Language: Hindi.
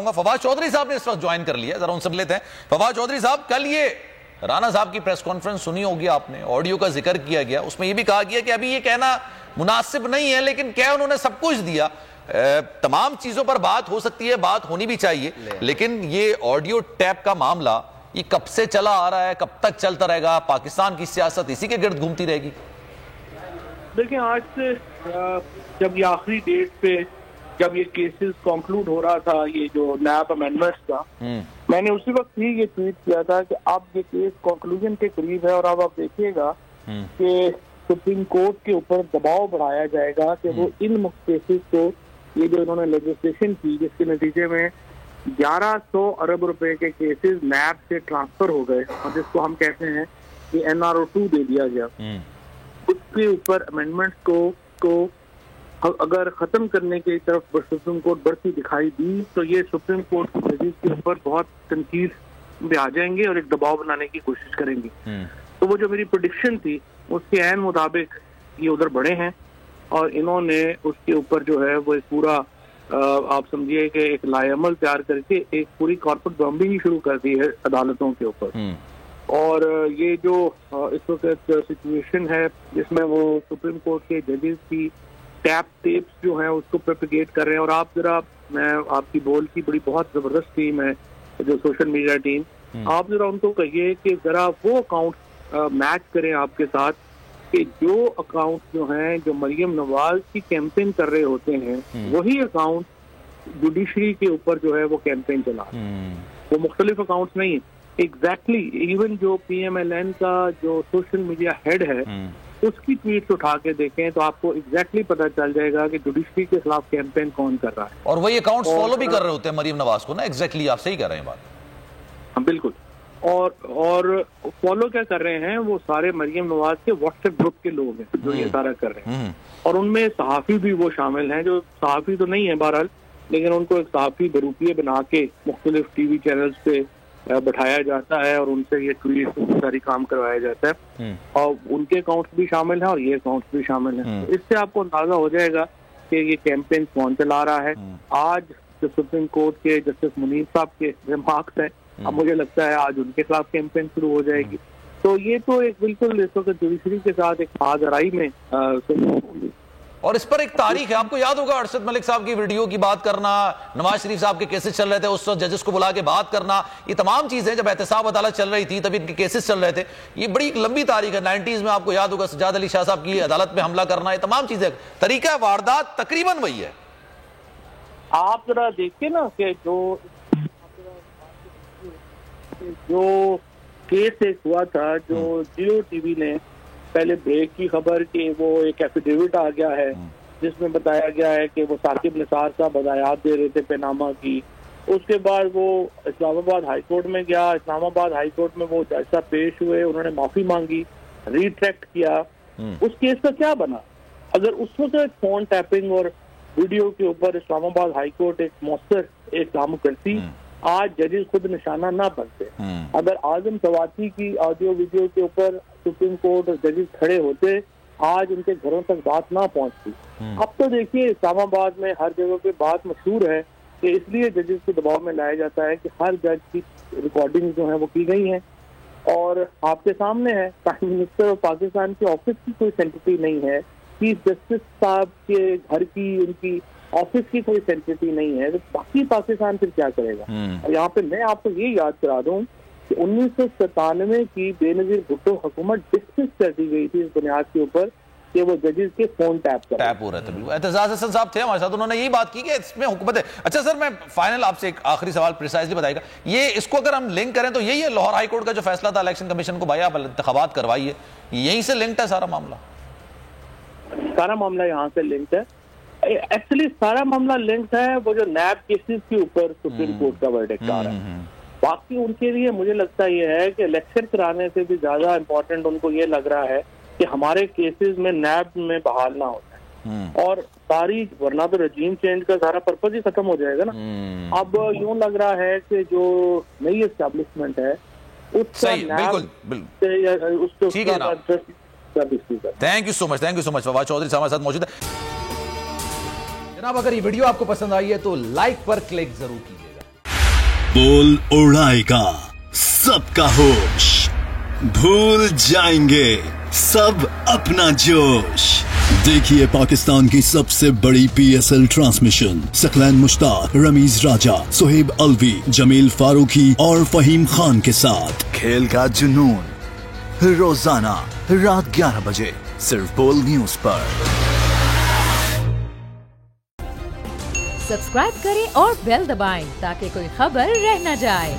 फवाद चौधरी साहब ने इस वक्त ज्वाइन कर लिया, जरा उनसे लेते हैं। फवाद चौधरी साहब, कल ये राणा साहब की प्रेस कॉन्फ्रेंस सुनी होगी आपने, ऑडियो का जिक्र किया गया, उसमें ये भी कहा गया कि अभी ये कहना मुनासिब नहीं है, लेकिन क्या उन्होंने सब कुछ दिया। तमाम चीजों पर बात हो सकती है, बात होनी भी चाहिए, लेकिन ये ऑडियो टैप का मामला ये कब से चला आ रहा है, कब तक चलता रहेगा? पाकिस्तान की सियासत इसी के गिर्द घूमती रहेगी? देखिए, आज से जब ये आखिरी डेट पे जब ये केसेस कंक्लूड हो रहा था, ये जो नैब अमेंडमेंट्स का, मैंने उसी वक्त ही ये ट्वीट किया था कि अब ये केस कंक्लूजन के करीब है और अब आप देखिएगा कि सुप्रीम कोर्ट के ऊपर दबाव बढ़ाया जाएगा कि वो इन केसेस को, ये जो इन्होंने लेजिस्लेशन की जिसके नतीजे में 1100 अरब रुपए के केसेस नैब से ट्रांसफर हो गए और जिसको हम कहते हैं कि NRO2 दे दिया गया, उसके ऊपर अमेंडमेंट्स को अगर खत्म करने की तरफ सुप्रीम कोर्ट बढ़ती दिखाई दी तो ये सुप्रीम कोर्ट की जजेस के ऊपर बहुत तनकीद में आ जाएंगे और एक दबाव बनाने की कोशिश करेंगे। तो वो जो मेरी प्रेडिक्शन थी उसके ऐन मुताबिक ये उधर बढ़े हैं और इन्होंने उसके ऊपर जो है वो एक पूरा आप समझिए कि एक लाएअमल तैयार करके एक पूरी कॉर्पोरेट बॉम्बिंग ही शुरू कर दी है अदालतों के ऊपर। और ये जो इस वक्त सिचुएशन है जिसमें वो सुप्रीम कोर्ट के जजेस की टैप टेप्स जो हैं उसको प्रोपेगेट कर रहे हैं। और आप जरा, मैं आपकी बोल की बड़ी बहुत जबरदस्त टीम है जो सोशल मीडिया टीम, आप जरा उनको कहिए कि जरा वो अकाउंट मैच करें आपके साथ कि जो अकाउंट जो हैं जो मरियम नवाज की कैंपेन कर रहे होते हैं वही अकाउंट जुडिशरी के ऊपर जो है वो कैंपेन चला रहे हैं। वो मुख्तलिफ अकाउंट्स नहीं है। एग्जैक्टली इवन जो PMLN का जो सोशल मीडिया हेड है उसकी ट्वीट्स उठा के देखें तो आपको एग्जैक्टली पता चल जाएगा कि जुडिशरी के खिलाफ कैंपेन कौन कर रहा है। और वही अकाउंट्स फॉलो भी कर रहे होते हैं मरियम नवाज को ना। एग्जैक्टली आप सही कर रहे हैं बात। हाँ बिल्कुल। और फॉलो क्या कर रहे हैं, वो सारे मरियम नवाज के व्हाट्सएप ग्रुप के लोग हैं जो ये सारा कर रहे हैं। और उनमें सहाफी भी वो शामिल हैं जो सहाफी तो नहीं है बहरहाल, लेकिन उनको एक सहाफी बरूपिये बना के मुख्तलिफ TV चैनल्स पे बैठाया जाता है और उनसे ये ट्वीट सारी काम करवाया जाता है और उनके अकाउंट्स भी शामिल हैं और ये अकाउंट्स भी शामिल हैं। तो इससे आपको अंदाजा हो जाएगा कि ये कैंपेन कौन चला रहा है। आज जो सुप्रीम कोर्ट के जस्टिस मुनीर साहब के रिमार्क्स हैं, अब मुझे लगता है आज उनके खिलाफ कैंपेन शुरू हो जाएगी। तो ये तो एक बिल्कुल इस वक्त जुडिशरी के साथ एक आजराई में और इस पर एक तारीख है। आपको याद होगा अरशद मलिक साहब की वीडियो की बात करना, नवाज शरीफ साहब के केसेस चल रहे थे उस वक्त जजेस को बुला के बात करना, ये तमाम चीजें जब एहतसाब अदालत चल रही थी तभी इनके केसेस चल रहे थे। ये बड़ी लंबी तारीख है। 90s में आपको याद होगा सज्जाद अली शाह साहब की अदालत में हमला करना, ये तमाम चीजें, तरीका वारदात तकरीबन वही है। आप जरा देखिए ना कि जो केस एक हुआ था, जो जियो TV ने पहले ब्रेक की खबर कि वो एक एफिडेविट आ गया है जिसमें बताया गया है कि वो साकिब निसार साहब हदायत दे रहे थे पैनामा की। उसके बाद वो इस्लामाबाद हाई कोर्ट में गया, इस्लामाबाद हाई कोर्ट में वो जज साहब पेश हुए, उन्होंने माफी मांगी, रिट्रैक्ट किया। उस केस का क्या बना? अगर उस वक्त फोन टैपिंग और वीडियो के ऊपर इस्लामाबाद हाई कोर्ट एक मौसर एक काम करती, आज जजेस खुद निशाना ना बनते। अगर आजम सवाती की ऑडियो वीडियो के ऊपर सुप्रीम कोर्ट और जजेस खड़े होते, आज उनके घरों तक बात ना पहुंचती। अब तो देखिए इस्लामाबाद में हर जगह पे बात मशहूर है कि इसलिए जजेस के दबाव में लाया जाता है कि हर जज की रिकॉर्डिंग जो है वो की गई है और आपके सामने है। प्राइम मिनिस्टर ऑफ पाकिस्तान के ऑफिस की कोई सेंटिटी नहीं है, चीफ जस्टिस साहब के घर की, उनकी ऑफिस की कोई सेंसिटिव नहीं है। तो बाकी पाकिस्तान फिर क्या करेगा? और यहाँ पे मैं आपको ये याद करा दूं कि 1997 की बेनजीर भुट्टो हुकूमत डिसमिस कर दी गई थी इस बुनियाद के ऊपर कि वो जजेस के फोन टैप हो रहे थे। एतजाज हसन साहब थे हमारे साथ, उन्होंने यही बात की कि इसमें हुकूमत है। अच्छा सर, मैं फाइनल आपसे एक आखिरी सवाल प्रिसाइजली बताइएगा, ये इसको अगर हम लिंक करें तो यही है लाहौर हाई कोर्ट का जो फैसला था इलेक्शन कमीशन को, भाई आप इंतखाबात करवाइए, यहीं से लिंक्ड है सारा मामला? सारा मामला यहाँ से लिंक्ड है। एक्चुअली सारा मामला लिंक्ड है वो जो नैब केसेस के ऊपर सुप्रीम कोर्ट का वर्डिक्ट आ रहा है। बाकी उनके लिए मुझे लगता ये है कि इलेक्शन कराने से भी ज्यादा इम्पोर्टेंट उनको ये लग रहा है कि हमारे केसेस में नैब में बहाल ना हो जाए और सारी, वरना तो रजीम चेंज का सारा पर्पज ही खत्म हो जाएगा ना। अब यूं लग रहा है कि जो नई एस्टेब्लिशमेंट है उसका thank you so much Fawad Chaudhry साहब हमारे साथ मौजूद है। जनाब, अगर ये वीडियो आपको पसंद आई है तो लाइक पर क्लिक जरूर कीजिएगा। बोल उड़ाएगा सबका होश, भूल जाएंगे सब अपना जोश। देखिए पाकिस्तान की सबसे बड़ी PSL ट्रांसमिशन सकलैन मुश्ताक, रमीज राजा, सुहेब अलवी, जमील फारूकी और फहीम खान के साथ खेल का जुनून रोजाना रात 11 बजे सिर्फ बोल न्यूज पर। सब्सक्राइब करें और बेल दबाएं ताकि कोई खबर रह न जाए।